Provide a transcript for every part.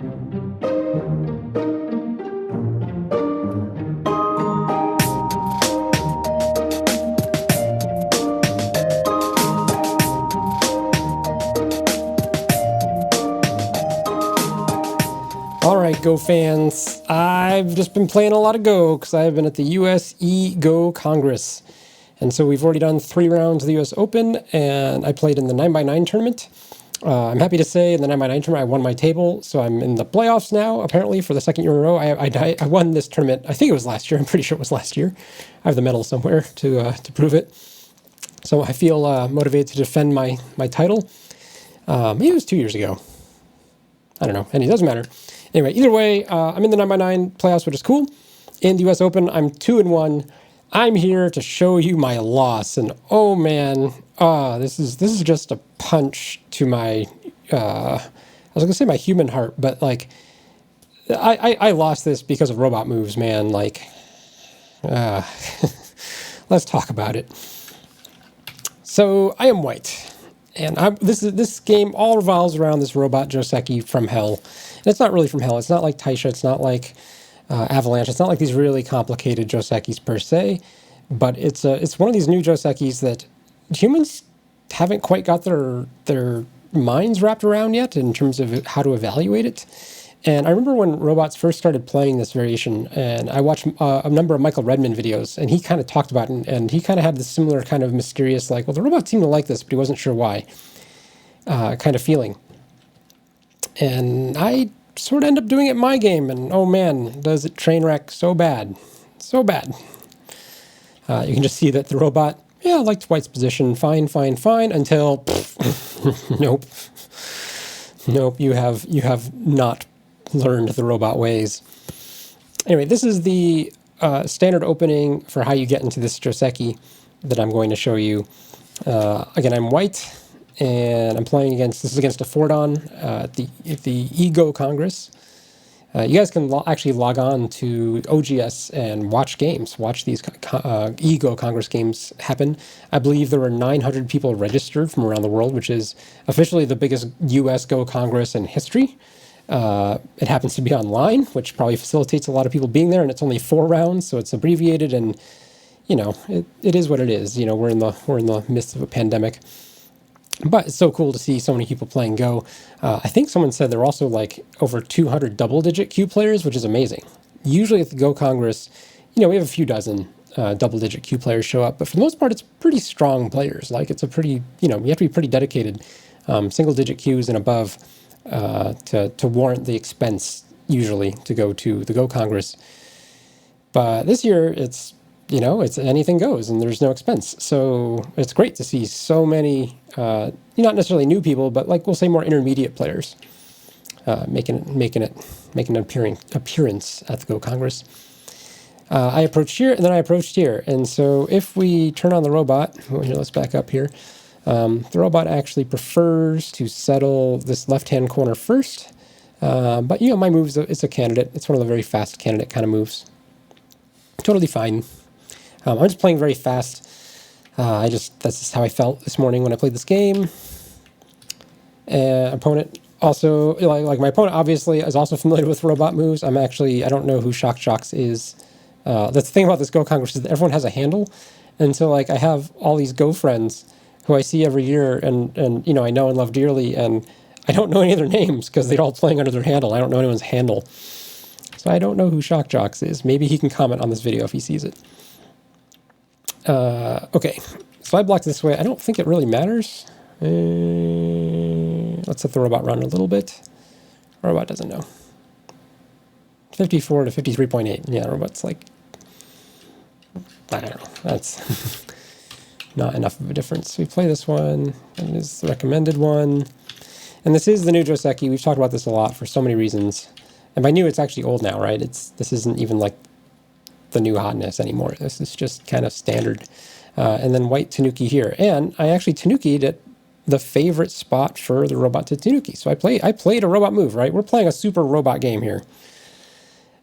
All right, Go fans. I've just been playing a lot of Go because I've been at the US Go Congress. And so we've already done 3 rounds of the US Open, and I played in the 9x9 tournament. I'm happy to say in the 9x9 tournament, I won my table, so I'm in the playoffs now, apparently, for the 2nd year in a row. I won this tournament. I think it was last year. I'm pretty sure it was last year. I have the medal somewhere to prove it. So I feel motivated to defend my title. Maybe it was 2 years ago. I don't know, and it doesn't matter. Anyway, either way, I'm in the 9x9 playoffs, which is cool. In the US Open, I'm 2-1. I'm here to show you my loss, and oh man, this is just a punch to my, I was gonna say my human heart, but like, I lost this because of robot moves, man. Like, let's talk about it. So I am white. And this game all revolves around this robot Joseki from hell. And it's not really from hell. It's not like Taisha. It's not like Avalanche. It's not like these really complicated Josekis per se. But it's one of these new Josekis that humans haven't quite got their minds wrapped around yet in terms of how to evaluate it. And I remember when robots first started playing this variation, and I watched a number of Michael Redman videos, and he kind of talked about it, and he kind of had this similar kind of mysterious, like, well, the robots seem to like this, but he wasn't sure why, kind of feeling. And I sort of end up doing it in my game, and oh man, does it train wreck so bad. So bad. You can just see that the robot, yeah, liked White's position, fine, until, nope. Nope, you have not learned the robot ways. Anyway, this is the standard opening for how you get into this Joseki that I'm going to show you. Again, I'm white, and I'm playing against, this is against a Fordon at the Ego Congress. You guys can actually log on to OGS and watch games, watch these Ego Congress games happen. I believe there were 900 people registered from around the world, which is officially the biggest US Go Congress in history. It happens to be online, which probably facilitates a lot of people being there, and it's only 4 rounds, so it's abbreviated, and you know, it is what it is. You know, we're in the midst of a pandemic. But it's so cool to see so many people playing Go. I think someone said there are also like over 200 double-digit Q players, which is amazing. Usually at the Go Congress, you know, we have a few dozen double-digit Q players show up, but for the most part, it's pretty strong players. Like, it's a pretty, you know, you have to be pretty dedicated, single-digit Qs and above to warrant the expense, usually, to go to the Go Congress. But this year, it's, you know, it's anything goes, and there's no expense. So it's great to see so many, not necessarily new people, but like we'll say more intermediate players making an appearance at the Go Congress. I approached here, and then I approached here. And so if we turn on the robot, well, here, let's back up here. The robot actually prefers to settle this left-hand corner first. But, you know, my move's it's a candidate. It's one of the very fast candidate kind of moves. Totally fine. I'm just playing very fast. That's just how I felt this morning when I played this game. Opponent also, like my opponent obviously is also familiar with robot moves. I don't know who Shock Jocks is. That's the thing about this Go Congress is that everyone has a handle. And so like I have all these Go friends who I see every year and you know, I know and love dearly, and I don't know any of their names because they're all playing under their handle. I don't know anyone's handle. So I don't know who Shock Jocks is. Maybe he can comment on this video if he sees it. Okay, so I blocked this way. I don't think it really matters. Let's let the robot run a little bit. Robot doesn't know. 54 to 53.8. Yeah, robot's like, I don't know. That's not enough of a difference. We play this one. It is the recommended one. And this is the new Joseki. We've talked about this a lot for so many reasons. And by new, it's actually old now, right? This isn't even like the new hotness anymore. This is just kind of standard. And then white Tanuki here. And I actually Tanuki'd at the favorite spot for the robot to Tanuki. So I played a robot move, right? We're playing a super robot game here.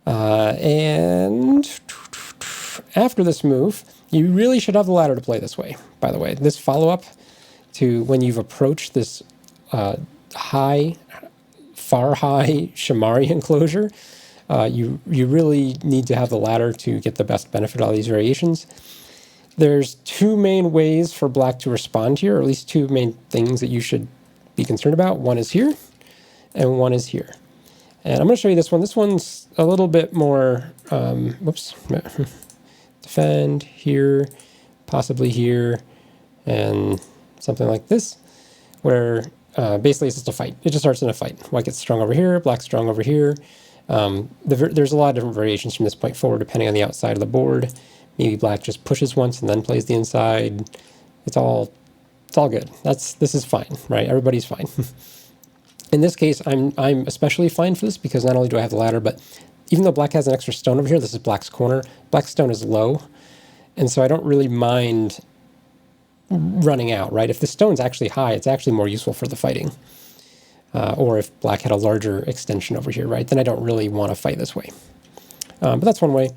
And after this move, you really should have the ladder to play this way, by the way. This follow-up to when you've approached this high far-high Shamari enclosure. You really need to have the ladder to get the best benefit of all these variations. There's two main ways for black to respond here, or at least two main things that you should be concerned about. One is here, and one is here. And I'm going to show you this one. This one's a little bit more, whoops, defend here, possibly here, and something like this, where basically it's just a fight. It just starts in a fight. White gets strong over here, black's strong over here. There's a lot of different variations from this point forward depending on the outside of the board. Maybe black just pushes once and then plays the inside. It's all good. This is fine, right? Everybody's fine. In this case, I'm especially fine for this because not only do I have the ladder, but even though black has an extra stone over here, this is black's corner. Black's stone is low, and so I don't really mind running out, right? If the stone's actually high, it's actually more useful for the fighting. Or if black had a larger extension over here, right? Then I don't really want to fight this way. But that's one way.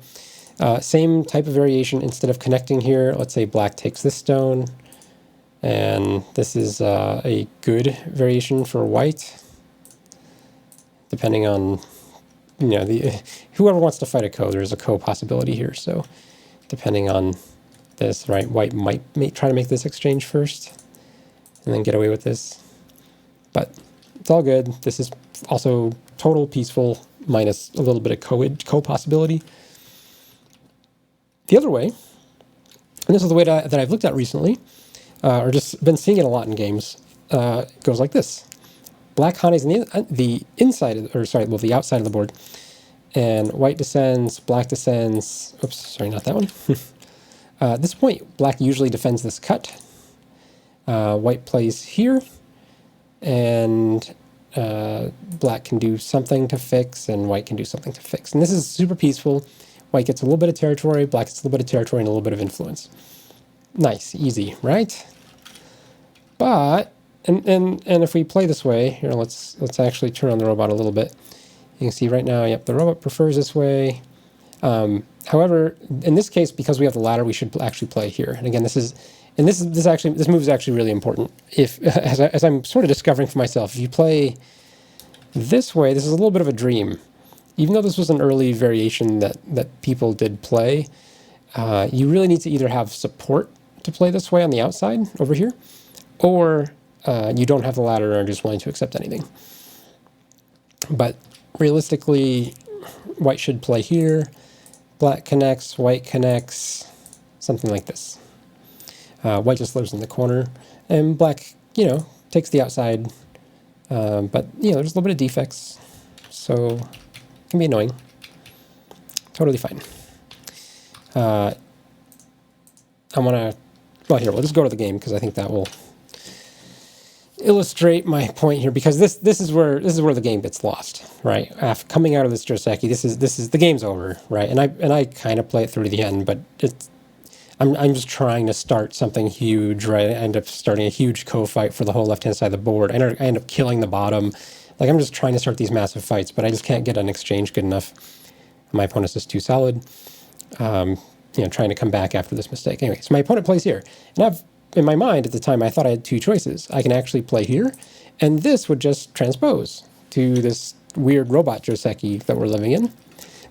Same type of variation. Instead of connecting here, let's say black takes this stone, and this is a good variation for white, depending on, whoever wants to fight a ko, there's a ko possibility here. So depending on this, right, white might try to make this exchange first and then get away with this. But it's all good. This is also total peaceful minus a little bit of ko possibility. The other way, and this is the way that I've looked at recently, or just been seeing it a lot in games, goes like this. Black Hane's the inside, the outside of the board, and white descends, black descends. Oops, sorry, not that one. At this point, black usually defends this cut. White plays here, and black can do something to fix, and white can do something to fix. And this is super peaceful. White gets a little bit of territory, black gets a little bit of territory, and a little bit of influence. Nice, easy, right? But and if we play this way, here, let's actually turn on the robot a little bit. You can see right now, yep, the robot prefers this way. However, in this case, because we have the ladder, we should actually play here. And again, this move is actually really important. If as I'm sort of discovering for myself, if you play this way, this is a little bit of a dream. Even though this was an early variation that people did play, you really need to either have support to play this way on the outside over here, or you don't have the ladder and are just willing to accept anything. But realistically, white should play here, black connects, white connects, something like this. White just lives in the corner, and black, takes the outside, but, there's a little bit of defects, so it can be annoying. Totally fine. I want to, well, here, we'll just go to the game, because I think that will illustrate my point here, because this is where the game gets lost, right? After coming out of this Joseki, this is the game's over, right? And I kind of play it through to the end, but I'm just trying to start something huge, right? I end up starting a huge co-fight for the whole left-hand side of the board. I end up killing the bottom. Like, I'm just trying to start these massive fights, but I just can't get an exchange good enough. My opponent's just too solid. Trying to come back after this mistake. Anyway, so my opponent plays here, and in my mind at the time, I thought I had two choices. I can actually play here, and this would just transpose to this weird robot Joseki that we're living in.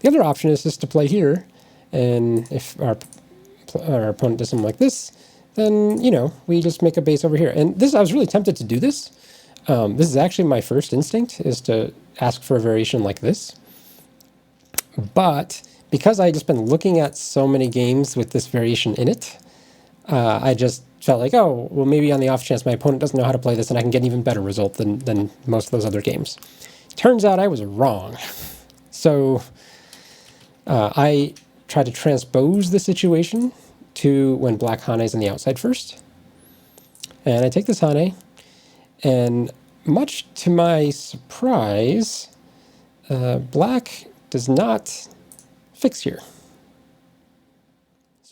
The other option is just to play here, and if our opponent does something like this, then, we just make a base over here. And I was really tempted to do this. This is actually my first instinct, is to ask for a variation like this. But because I had just been looking at so many games with this variation in it, I just felt like, oh, well, maybe on the off chance my opponent doesn't know how to play this and I can get an even better result than most of those other games. Turns out I was wrong. So I tried to transpose the situation to when black Hane is on the outside first. And I take this Hane, and much to my surprise, black does not fix here.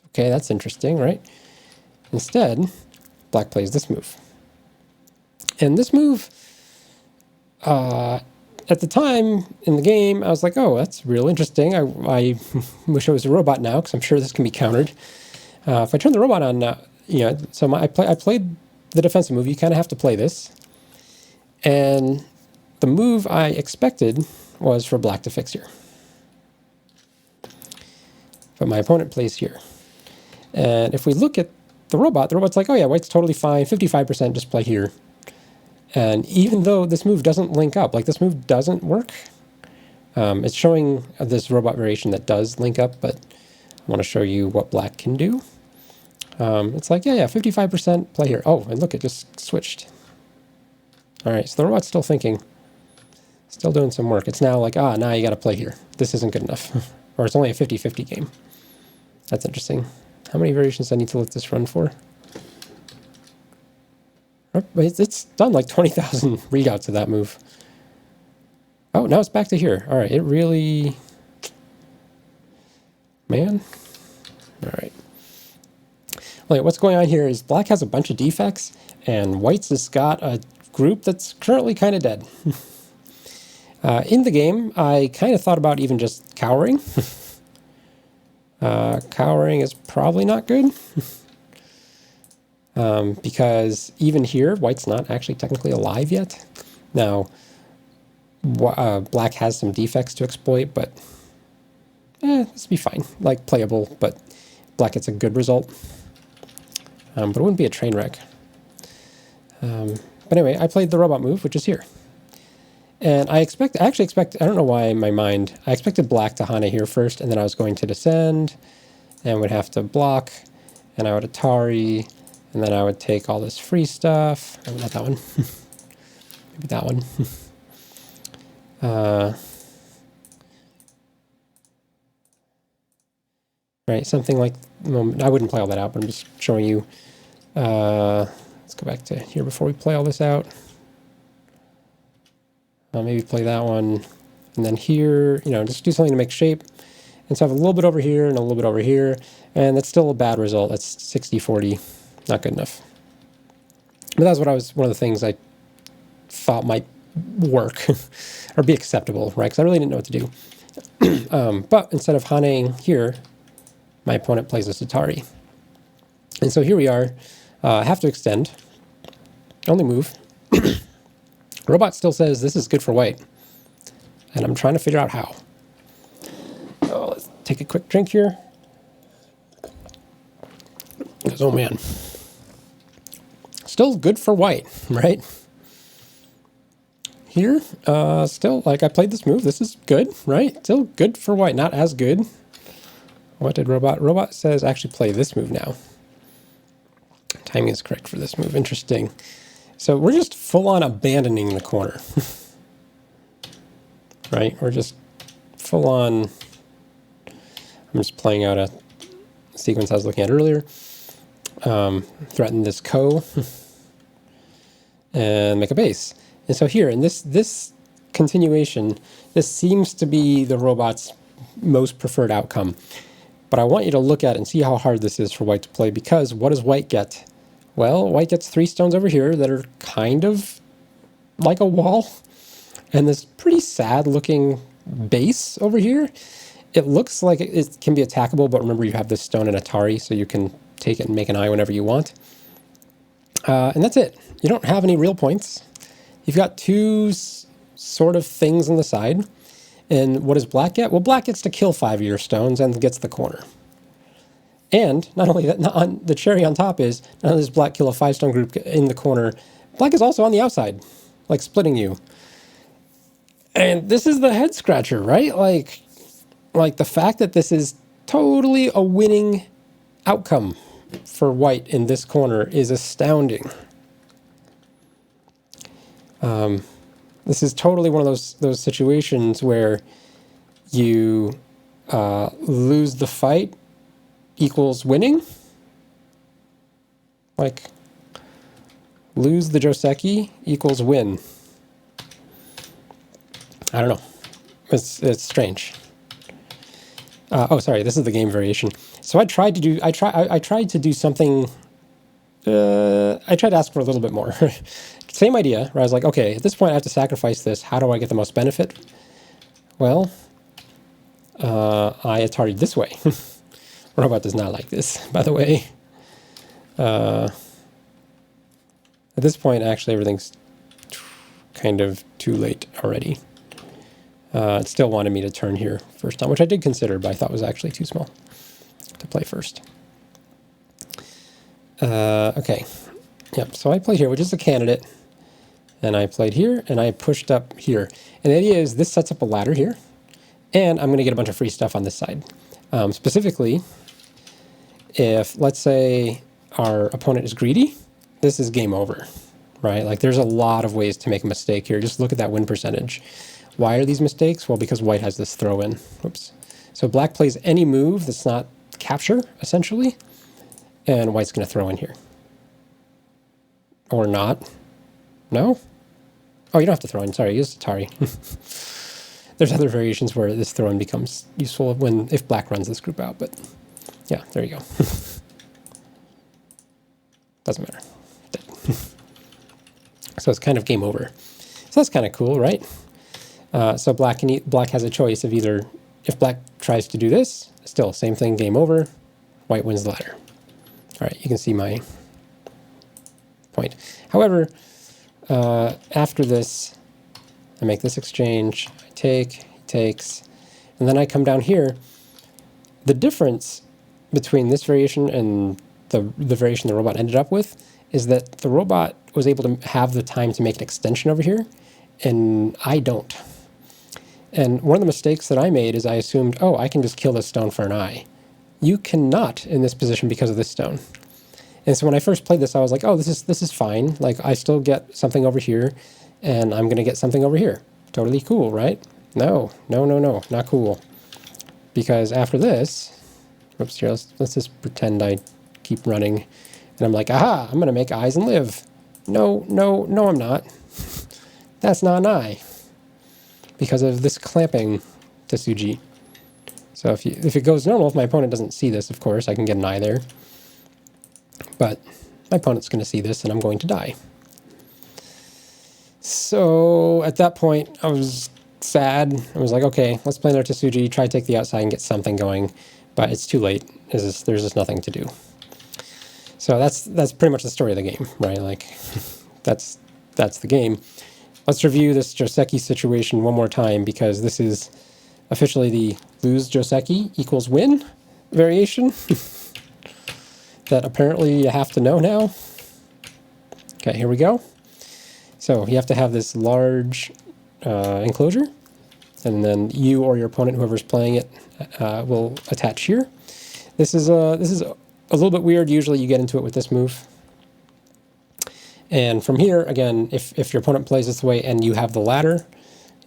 Okay, that's interesting, right? Instead, black plays this move. And this move, at the time in the game, I was like, oh, that's real interesting. I wish I was a robot now, because I'm sure this can be countered. If I turn the robot on now, so I played the defensive move. You kind of have to play this. And the move I expected was for black to fix here. But my opponent plays here. And if we look at the robot's like, oh yeah, white's totally fine, 55%, just play here. And even though this move doesn't link up, like this move doesn't work, it's showing this robot variation that does link up, but I want to show you what black can do. It's like, yeah, 55%, play here. Oh, and look, it just switched. All right, so the robot's still thinking, still doing some work. It's now like, now you got to play here. This isn't good enough. Or it's only a 50-50 game. That's interesting. How many variations do I need to let this run for? It's done like 20,000 readouts of that move. Oh, now it's back to here. All right, it really... Man. All right. Well, what's going on here is black has a bunch of defects, and white's has got a group that's currently kind of dead. In the game, I kind of thought about even just cowering. Cowering is probably not good. Because even here, white's not actually technically alive yet. Now, black has some defects to exploit, but this will be fine. Like, playable, but black gets a good result. But it wouldn't be a train wreck. But anyway, I played the robot move, which is here. And I actually expect, I don't know why in my mind, I expected black to Hane here first, and then I was going to descend, and would have to block, and I would Atari, and then I would take all this free stuff. Oh, not that one. Maybe that one. Right, something like, well, I wouldn't play all that out, but I'm just showing you. Let's go back to here before we play all this out. I'll maybe play that one. And then here, just do something to make shape. And so I have a little bit over here and a little bit over here. And that's still a bad result. That's 60-40. Not good enough. But that's what one of the things I thought might work or be acceptable, right? Because I really didn't know what to do. But instead of Haneing here, my opponent plays a Atari. And so here we are. I have to extend. Only move. Robot still says this is good for white. And I'm trying to figure out how. Oh, let's take a quick drink here. Because, oh man. Still good for white, right? Here, still, like, I played this move. This is good, right? Still good for white. Not as good. What did Robot? Robot says actually play this move now. Timing is correct for this move. Interesting. So we're just full-on abandoning the corner. Right? We're just full-on... I'm just playing out a sequence I was looking at earlier. Threaten this ko. And make a base. And so here, in this continuation, this seems to be the robot's most preferred outcome. But I want you to look at it and see how hard this is for white to play, because what does white get? Well, white gets 3 stones over here that are kind of like a wall, and this pretty sad-looking base over here. It looks like it can be attackable, but remember you have this stone and Atari, so you can take it and make an eye whenever you want. And that's it. You don't have any real points. You've got 2 sort of things on the side. And what does black get? Well, black gets to kill 5 of your stones and gets the corner. And not only that, the cherry on top is, not only does black kill a 5-stone group in the corner, black is also on the outside, like splitting you. And this is the head scratcher, right? Like the fact that this is totally a winning outcome for white in this corner is astounding. This is totally one of those situations where you lose the fight equals winning. Like, lose the Joseki equals win. I don't know. It's strange. Oh, sorry. This is the game variation. So I tried to do something. I tried to ask for a little bit more. Same idea, where I was like, okay, at this point I have to sacrifice this. How do I get the most benefit? Well, I Atari'd this way. Robot does not like this, by the way. At this point, actually, everything's kind of too late already. It still wanted me to turn here first time, which I did consider, but I thought was actually too small to play first. Okay. Yep, so I played here, which is a candidate. And I played here, and I pushed up here. And the idea is this sets up a ladder here, and I'm going to get a bunch of free stuff on this side. Specifically, if, let's say, our opponent is greedy, this is game over, right? Like, there's a lot of ways to make a mistake here. Just look at that win percentage. Why are these mistakes? Well, because white has this throw-in. Oops. So black plays any move that's not capture, essentially, and white's going to throw in here. Or not. No? Oh, you don't have to throw in. Sorry, use Atari. There's other variations where this throw-in becomes useful if black runs this group out, but yeah, there you go. Doesn't matter. So it's kind of game over. So that's kind of cool, right? So black has a choice of either, if black tries to do this, still same thing, game over, white wins the ladder. All right, you can see my point. However, after this, I make this exchange, I take, he takes, and then I come down here. The difference between this variation and the variation the robot ended up with is that the robot was able to have the time to make an extension over here, and I don't. And one of the mistakes that I made is I assumed, oh, I can just kill this stone for an eye. You cannot in this position because of this stone. And so when I first played this, I was like, oh, this is fine. Like, I still get something over here, and I'm going to get something over here. Totally cool, right? No, not cool. Because after this, oops, here, let's just pretend I keep running. And I'm like, aha, I'm going to make eyes and live. No, I'm not. That's not an eye. Because of this clamping to Tsuji. So if it goes normal, if my opponent doesn't see this, of course, I can get an eye there. But my opponent's going to see this, and I'm going to die. So at that point, I was sad. I was like, okay, let's play another Tsuji, try to take the outside and get something going. But it's too late. There's just nothing to do. So that's pretty much the story of the game, right? Like, that's the game. Let's review this Joseki situation one more time, because this is officially the lose Joseki equals win variation that apparently you have to know now. Okay, here we go. So you have to have this large enclosure, and then you or your opponent, whoever's playing it, will attach here. This is a little bit weird. Usually you get into it with this move. And from here, again, if your opponent plays this way and you have the ladder,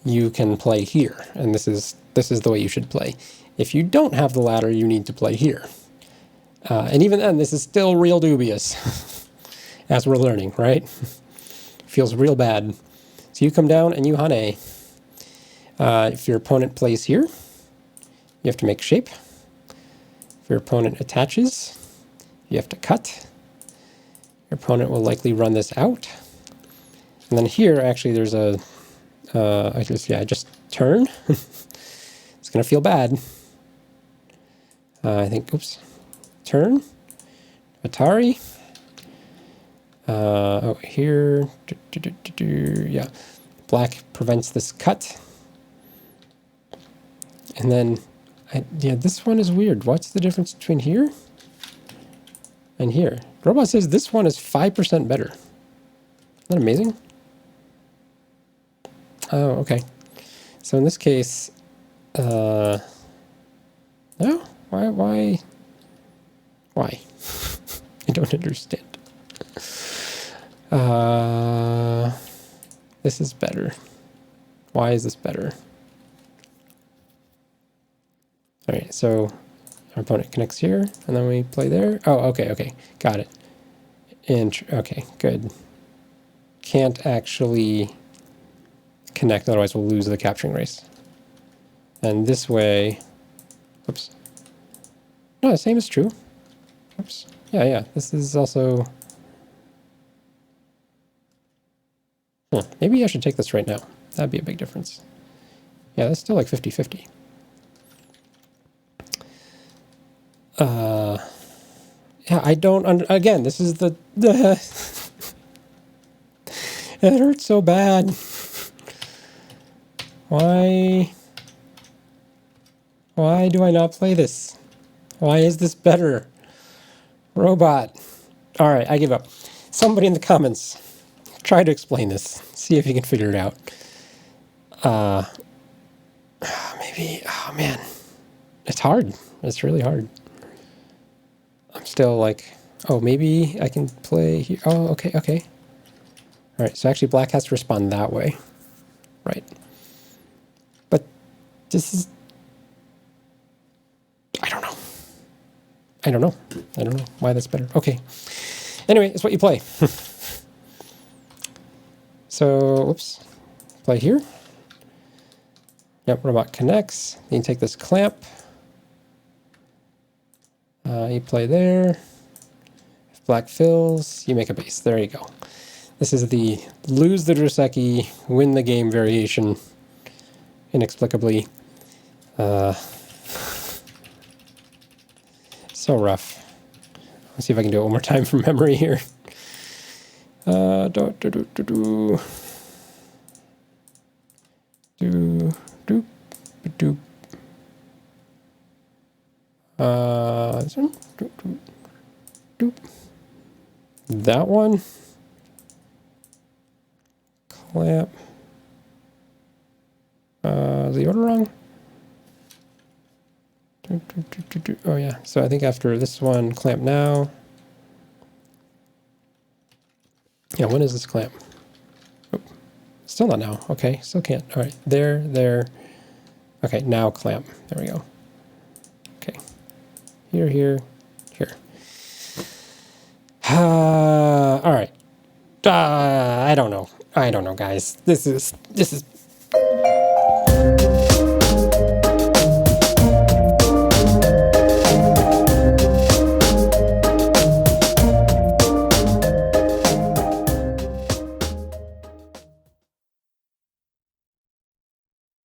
you can play here. And this is the way you should play. If you don't have the ladder, you need to play here. And even then, this is still real dubious, as we're learning, right? Feels real bad. So you come down and you hane. If your opponent plays here, you have to make shape. If your opponent attaches, you have to cut. Your opponent will likely run this out. And then here, actually, there's I just turn. It's going to feel bad. I think, oops. Turn. Atari. Here. Yeah. Black prevents this cut. And then, this one is weird. What's the difference between here and here? Robot says this one is 5% better. Isn't that amazing? Oh, okay. So in this case, no? Why? I don't understand. This is better. Why is this better? All right, so our opponent connects here, and then we play there. Oh, okay, got it. Okay, good. Can't actually connect, otherwise we'll lose the capturing race. And this way, oops. No, the same is true. Oops. Yeah, this is also... Maybe I should take this right now. That'd be a big difference. Yeah, that's still like 50-50. Yeah, I don't... Again, this is the... It hurts so bad. Why do I not play this? Why is this better? Robot. All right, I give up. Somebody in the comments, try to explain this. See if you can figure it out. Maybe, oh man, it's hard. It's really hard. I'm still like, oh, maybe I can play here. Oh, okay, okay. All right, so actually black has to respond that way. Right. But this is, I don't know. I don't know. I don't know why that's better. Okay. Anyway, it's what you play. So, whoops. Play here. Yep, robot connects. You can take this clamp. You play there. If black fills, you make a base. There you go. This is the lose the Joseki, win the game variation. Inexplicably. So rough. Let's see if I can do it one more time from memory here. Do that one. Clamp. Is the order wrong? Oh yeah, so I think after this one, clamp now. Yeah, when is this clamp? Oh, still not now. Okay, still can't. All right, there, there. Okay, now clamp. There we go. Okay, here, here, here. All right. I don't know. I don't know, guys. This is